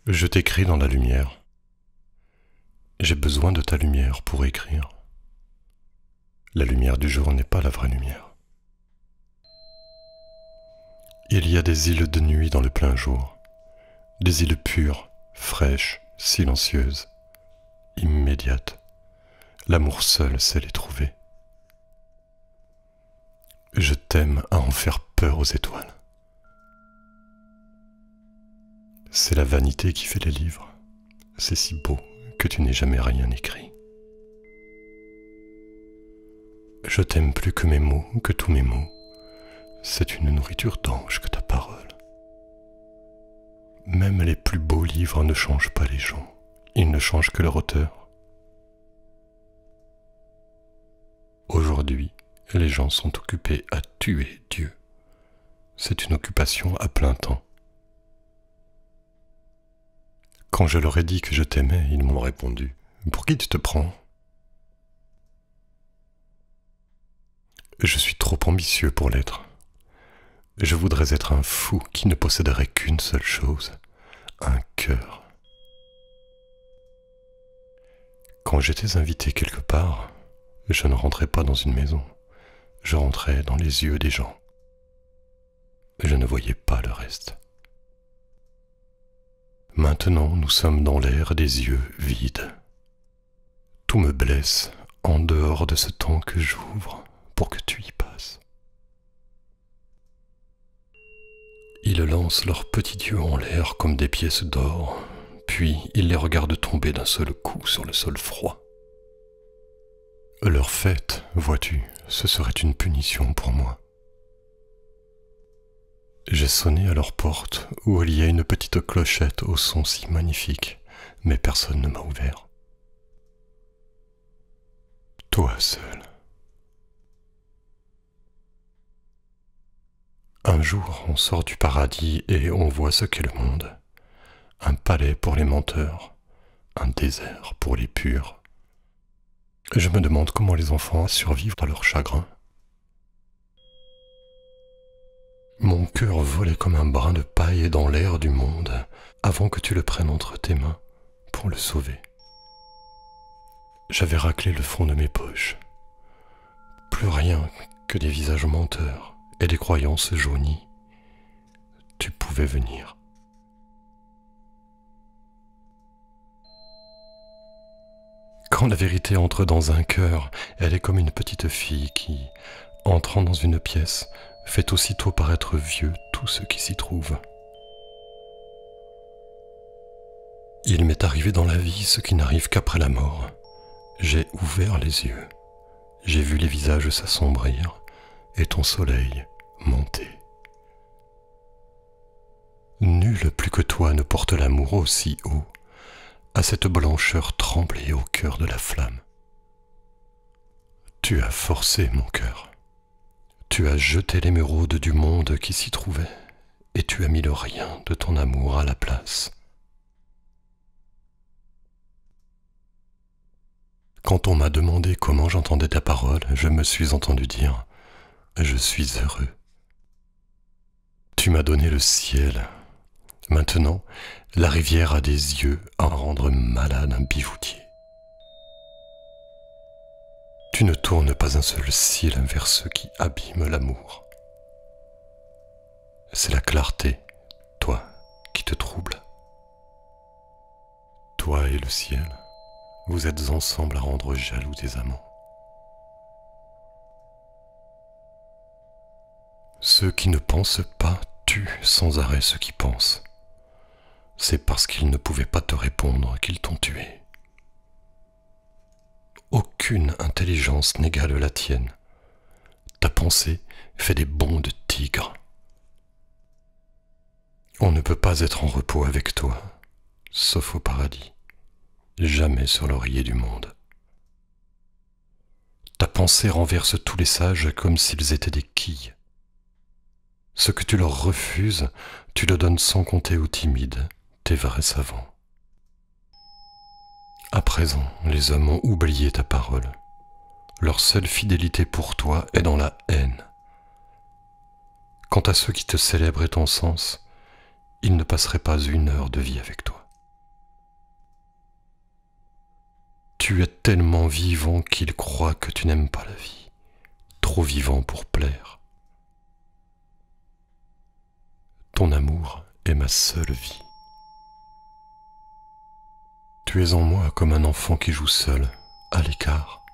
Je t'écris dans la lumière. J'ai besoin de ta lumière pour écrire. La lumière du jour n'est pas la vraie lumière. Il y a des îles de nuit dans le plein jour, des îles pures, fraîches, silencieuses, immédiates. L'amour seul sait les trouver. Je t'aime à en faire peur aux étoiles. C'est la vanité qui fait les livres. C'est si beau que tu n'aies jamais rien écrit. Je t'aime plus que mes mots, que tous mes mots. C'est une nourriture d'ange que ta parole. Même les plus beaux livres ne changent pas les gens. Ils ne changent que leur auteur. Aujourd'hui, les gens sont occupés à tuer Dieu. C'est une occupation à plein temps. Quand je leur ai dit que je t'aimais, ils m'ont répondu « Pour qui tu te prends ?» Je suis trop ambitieux pour l'être. Je voudrais être un fou qui ne posséderait qu'une seule chose, un cœur. Quand j'étais invité quelque part, je ne rentrais pas dans une maison, je rentrais dans les yeux des gens. Je ne voyais pas le reste. Maintenant, nous sommes dans l'ère des yeux vides. Tout me blesse en dehors de ce temps que j'ouvre pour que tu y passes. Ils lancent leurs petits yeux en l'air comme des pièces d'or, puis ils les regardent tomber d'un seul coup sur le sol froid. Leur fête, vois-tu, ce serait une punition pour moi. J'ai sonné à leur porte où il y a une petite clochette au son si magnifique, mais personne ne m'a ouvert. Toi seul. Un jour, on sort du paradis et on voit ce qu'est le monde. Un palais pour les menteurs, un désert pour les purs. Je me demande comment les enfants survivent à leur chagrin. Mon cœur volait comme un brin de paille dans l'air du monde avant que tu le prennes entre tes mains pour le sauver. J'avais raclé le fond de mes poches. Plus rien que des visages menteurs et des croyances jaunies. Tu pouvais venir. Quand la vérité entre dans un cœur, elle est comme une petite fille qui, entrant dans une pièce, fait aussitôt paraître vieux tout ce qui s'y trouve. Il m'est arrivé dans la vie ce qui n'arrive qu'après la mort. J'ai ouvert les yeux, j'ai vu les visages s'assombrir et ton soleil monter. Nul plus que toi ne porte l'amour aussi haut, à cette blancheur tremblée au cœur de la flamme. Tu as forcé mon cœur. Tu as jeté l'émeraude du monde qui s'y trouvait, et tu as mis le rien de ton amour à la place. Quand on m'a demandé comment j'entendais ta parole, je me suis entendu dire « Je suis heureux ». Tu m'as donné le ciel. Maintenant, la rivière a des yeux à rendre malade un bijoutier. Tu ne tournes pas un seul cil vers ceux qui abîment l'amour. C'est la clarté, toi, qui te trouble. Toi et le ciel, vous êtes ensemble à rendre jaloux des amants. Ceux qui ne pensent pas tuent sans arrêt ceux qui pensent. C'est parce qu'ils ne pouvaient pas te répondre qu'ils t'ont tué. Aucune intelligence n'égale la tienne. Ta pensée fait des bonds de tigre. On ne peut pas être en repos avec toi, sauf au paradis, jamais sur l'oreiller du monde. Ta pensée renverse tous les sages comme s'ils étaient des quilles. Ce que tu leur refuses, tu le donnes sans compter aux timides, tes vrais savants. À présent, les hommes ont oublié ta parole. Leur seule fidélité pour toi est dans la haine. Quant à ceux qui te célèbrent et t'encensent, ils ne passeraient pas une heure de vie avec toi. Tu es tellement vivant qu'il croit que tu n'aimes pas la vie, trop vivant pour plaire. Ton amour est ma seule vie. Tu es en moi comme un enfant qui joue seul, à l'écart,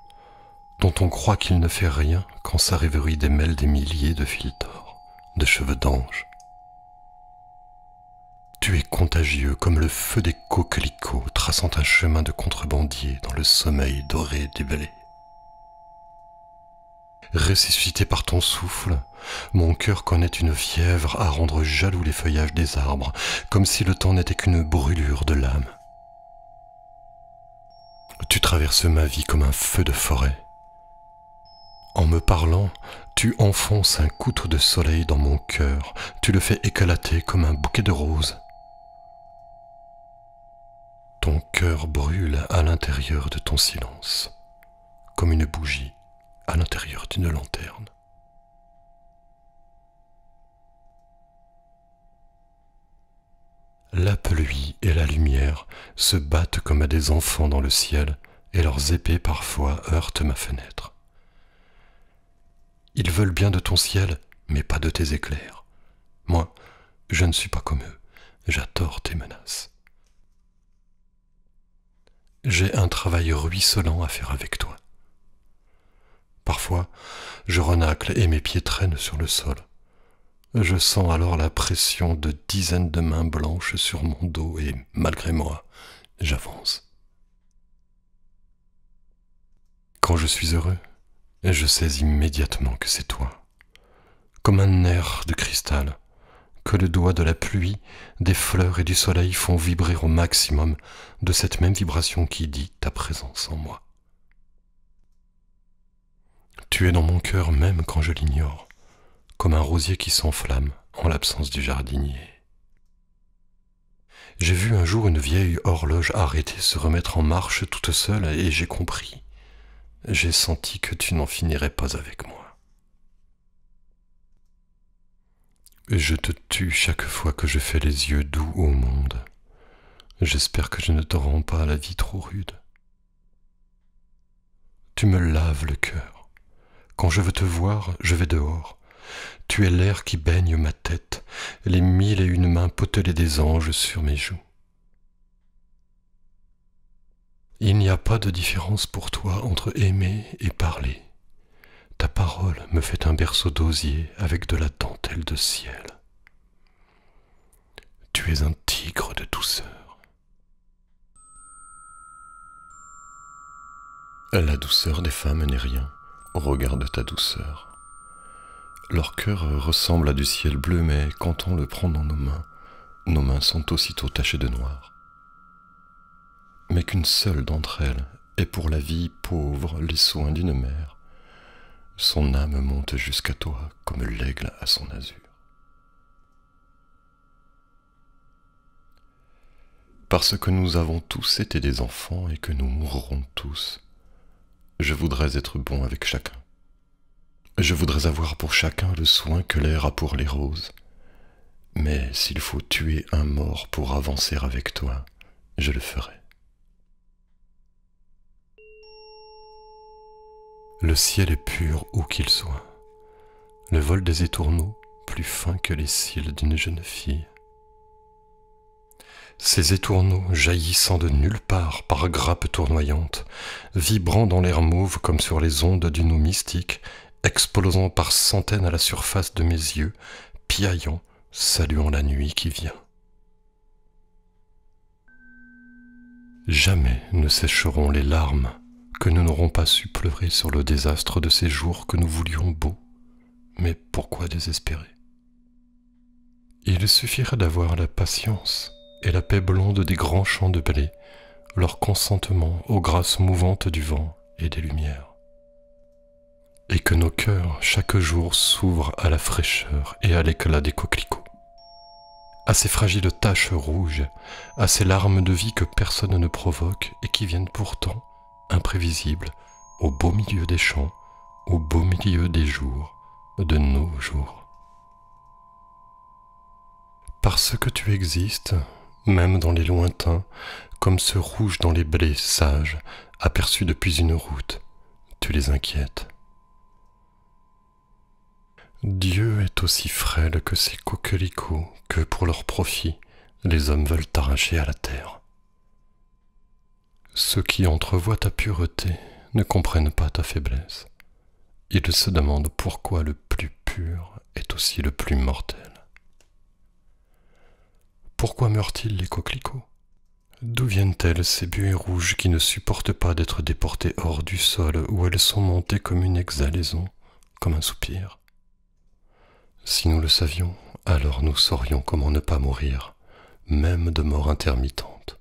dont on croit qu'il ne fait rien quand sa rêverie démêle des milliers de fils d'or, de cheveux d'ange. Tu es contagieux comme le feu des coquelicots traçant un chemin de contrebandier dans le sommeil doré des blés. Ressuscité par ton souffle, mon cœur connaît une fièvre à rendre jaloux les feuillages des arbres, comme si le temps n'était qu'une brûlure de l'âme. Tu traverses ma vie comme un feu de forêt. En me parlant, tu enfonces un couteau de soleil dans mon cœur, tu le fais éclater comme un bouquet de roses. Ton cœur brûle à l'intérieur de ton silence, comme une bougie à l'intérieur d'une lanterne. La pluie et la lumière se battent comme à des enfants dans le ciel, et leurs épées parfois heurtent ma fenêtre. Ils veulent bien de ton ciel, mais pas de tes éclairs. Moi, je ne suis pas comme eux, j'adore tes menaces. J'ai un travail ruisselant à faire avec toi. Parfois, je renacle et mes pieds traînent sur le sol. Je sens alors la pression de dizaines de mains blanches sur mon dos et, malgré moi, j'avance. Quand je suis heureux, je sais immédiatement que c'est toi. Comme un nerf de cristal, que le doigt de la pluie, des fleurs et du soleil font vibrer au maximum de cette même vibration qui dit ta présence en moi. Tu es dans mon cœur même quand je l'ignore, comme un rosier qui s'enflamme en l'absence du jardinier. J'ai vu un jour une vieille horloge arrêtée se remettre en marche toute seule et j'ai compris. J'ai senti que tu n'en finirais pas avec moi. Je te tue chaque fois que je fais les yeux doux au monde. J'espère que je ne te rends pas la vie trop rude. Tu me laves le cœur. Quand je veux te voir, je vais dehors. Tu es l'air qui baigne ma tête, les 1001 mains potelées des anges sur mes joues. Il n'y a pas de différence pour toi entre aimer et parler. Ta parole me fait un berceau d'osier avec de la dentelle de ciel. Tu es un tigre de douceur. La douceur des femmes n'est rien au regard de ta douceur. Leur cœur ressemble à du ciel bleu, mais quand on le prend dans nos mains sont aussitôt tachées de noir. Mais qu'une seule d'entre elles est pour la vie pauvre les soins d'une mère. Son âme monte jusqu'à toi comme l'aigle à son azur. Parce que nous avons tous été des enfants et que nous mourrons tous, je voudrais être bon avec chacun. Je voudrais avoir pour chacun le soin que l'air a pour les roses. Mais s'il faut tuer un mort pour avancer avec toi, je le ferai. Le ciel est pur où qu'il soit. Le vol des étourneaux plus fin que les cils d'une jeune fille. Ces étourneaux jaillissant de nulle part par grappes tournoyantes, vibrant dans l'air mauve comme sur les ondes d'une eau mystique, explosant par centaines à la surface de mes yeux, piaillant, saluant la nuit qui vient. Jamais ne sécheront les larmes que nous n'aurons pas su pleurer sur le désastre de ces jours que nous voulions beaux. Mais pourquoi désespérer? Il suffirait d'avoir la patience et la paix blonde des grands champs de blé, leur consentement aux grâces mouvantes du vent et des lumières. Et que nos cœurs chaque jour s'ouvrent à la fraîcheur et à l'éclat des coquelicots, à ces fragiles taches rouges, à ces larmes de vie que personne ne provoque et qui viennent pourtant, imprévisibles, au beau milieu des champs, au beau milieu des jours, de nos jours. Parce que tu existes, même dans les lointains, comme ce rouge dans les blés sages, aperçus depuis une route, tu les inquiètes. Dieu est aussi frêle que ces coquelicots que, pour leur profit, les hommes veulent arracher à la terre. Ceux qui entrevoient ta pureté ne comprennent pas ta faiblesse. Ils se demandent pourquoi le plus pur est aussi le plus mortel. Pourquoi meurent-ils les coquelicots? D'où viennent-elles ces buées rouges qui ne supportent pas d'être déportées hors du sol où elles sont montées comme une exhalaison, comme un soupir? Si nous le savions, alors nous saurions comment ne pas mourir, même de mort intermittente.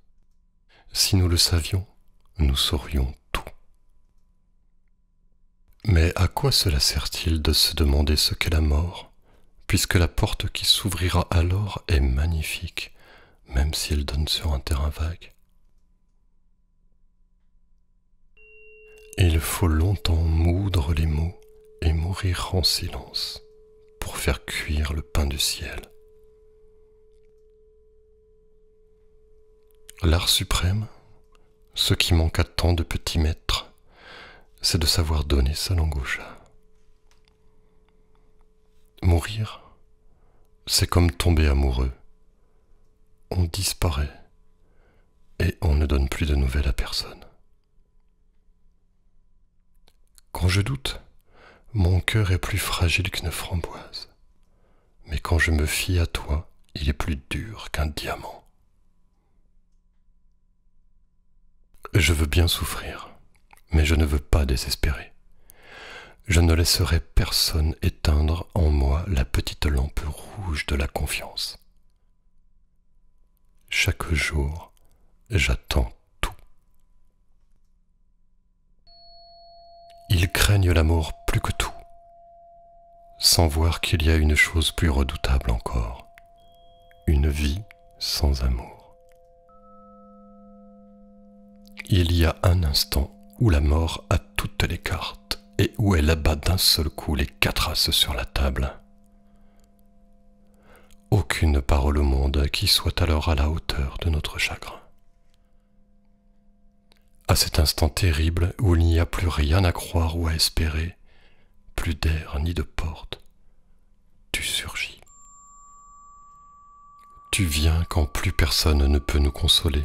Si nous le savions, nous saurions tout. Mais à quoi cela sert-il de se demander ce qu'est la mort, puisque la porte qui s'ouvrira alors est magnifique, même si elle donne sur un terrain vague? Il faut longtemps moudre les mots et mourir en silence pour faire cuire le pain du ciel. L'art suprême, ce qui manque à tant de petits maîtres, c'est de savoir donner sa langue au chat. Mourir, c'est comme tomber amoureux. On disparaît et on ne donne plus de nouvelles à personne. Quand je doute, mon cœur est plus fragile qu'une framboise. Mais quand je me fie à toi, il est plus dur qu'un diamant. Je veux bien souffrir, mais je ne veux pas désespérer. Je ne laisserai personne éteindre en moi la petite lampe rouge de la confiance. Chaque jour, j'attends tout. Ils craignent la mort plus que tout, sans voir qu'il y a une chose plus redoutable encore, une vie sans amour. Il y a un instant où la mort a toutes les cartes et où elle abat d'un seul coup les 4 as sur la table. Aucune parole au monde qui soit alors à la hauteur de notre chagrin. À cet instant terrible où il n'y a plus rien à croire ou à espérer, plus d'air ni de porte, tu surgis. Tu viens quand plus personne ne peut nous consoler.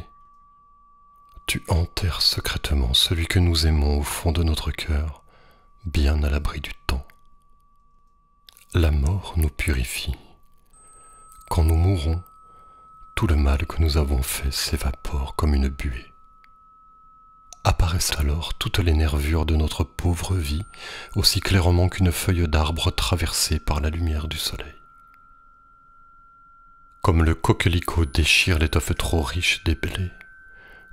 Tu enterres secrètement celui que nous aimons au fond de notre cœur, bien à l'abri du temps. La mort nous purifie. Quand nous mourons, tout le mal que nous avons fait s'évapore comme une buée. Apparaissent alors toutes les nervures de notre pauvre vie, aussi clairement qu'une feuille d'arbre traversée par la lumière du soleil. Comme le coquelicot déchire l'étoffe trop riche des blés,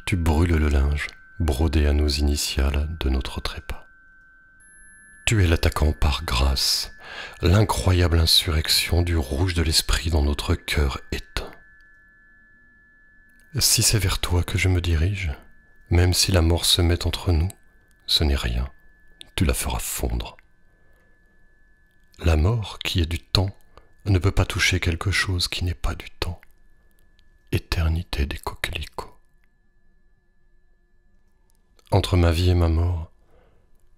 tu brûles le linge, brodé à nos initiales de notre trépas. Tu es l'attaquant par grâce, l'incroyable insurrection du rouge de l'esprit dans notre cœur éteint. Si c'est vers toi que je me dirige, même si la mort se met entre nous, ce n'est rien, tu la feras fondre. La mort, qui est du temps, ne peut pas toucher quelque chose qui n'est pas du temps. Éternité des coquelicots. Entre ma vie et ma mort,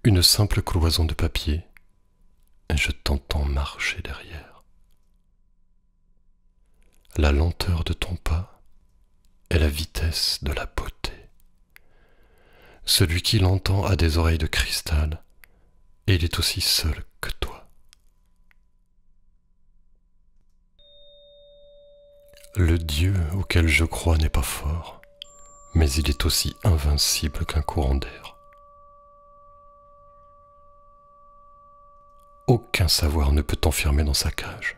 une simple cloison de papier, et je t'entends marcher derrière. La lenteur de ton pas est la vitesse de la beauté. Celui qui l'entend a des oreilles de cristal, et il est aussi seul que toi. Le Dieu auquel je crois n'est pas fort, mais il est aussi invincible qu'un courant d'air. Aucun savoir ne peut t'enfermer dans sa cage.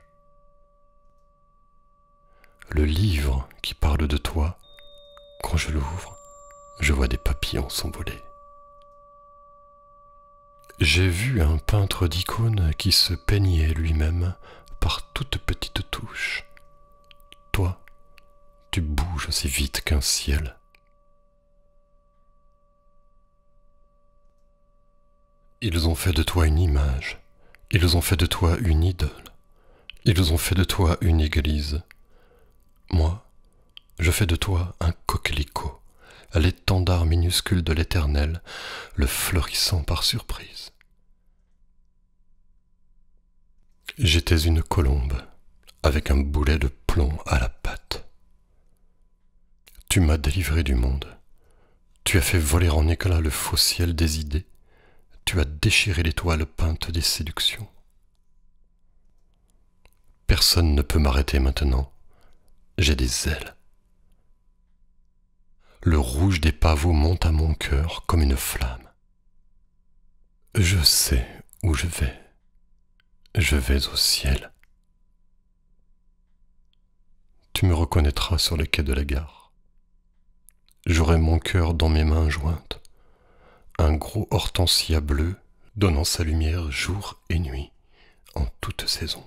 Le livre qui parle de toi, quand je l'ouvre, je vois des papillons s'envoler. J'ai vu un peintre d'icônes qui se peignait lui-même par toutes petites touches. Toi, tu bouges aussi vite qu'un ciel. Ils ont fait de toi une image, ils ont fait de toi une idole, ils ont fait de toi une église. Moi, je fais de toi un coquelicot, l'étendard minuscule de l'Éternel, le fleurissant par surprise. J'étais une colombe, avec un boulet de plomb à la patte. Tu m'as délivré du monde. Tu as fait voler en éclats le faux ciel des idées. Tu as déchiré l'étoile peinte des séductions. Personne ne peut m'arrêter maintenant. J'ai des ailes. Le rouge des pavots monte à mon cœur comme une flamme. Je sais où je vais. Je vais au ciel. Tu me reconnaîtras sur le quai de la gare. J'aurai mon cœur dans mes mains jointes, un gros hortensia bleu donnant sa lumière jour et nuit en toute saison.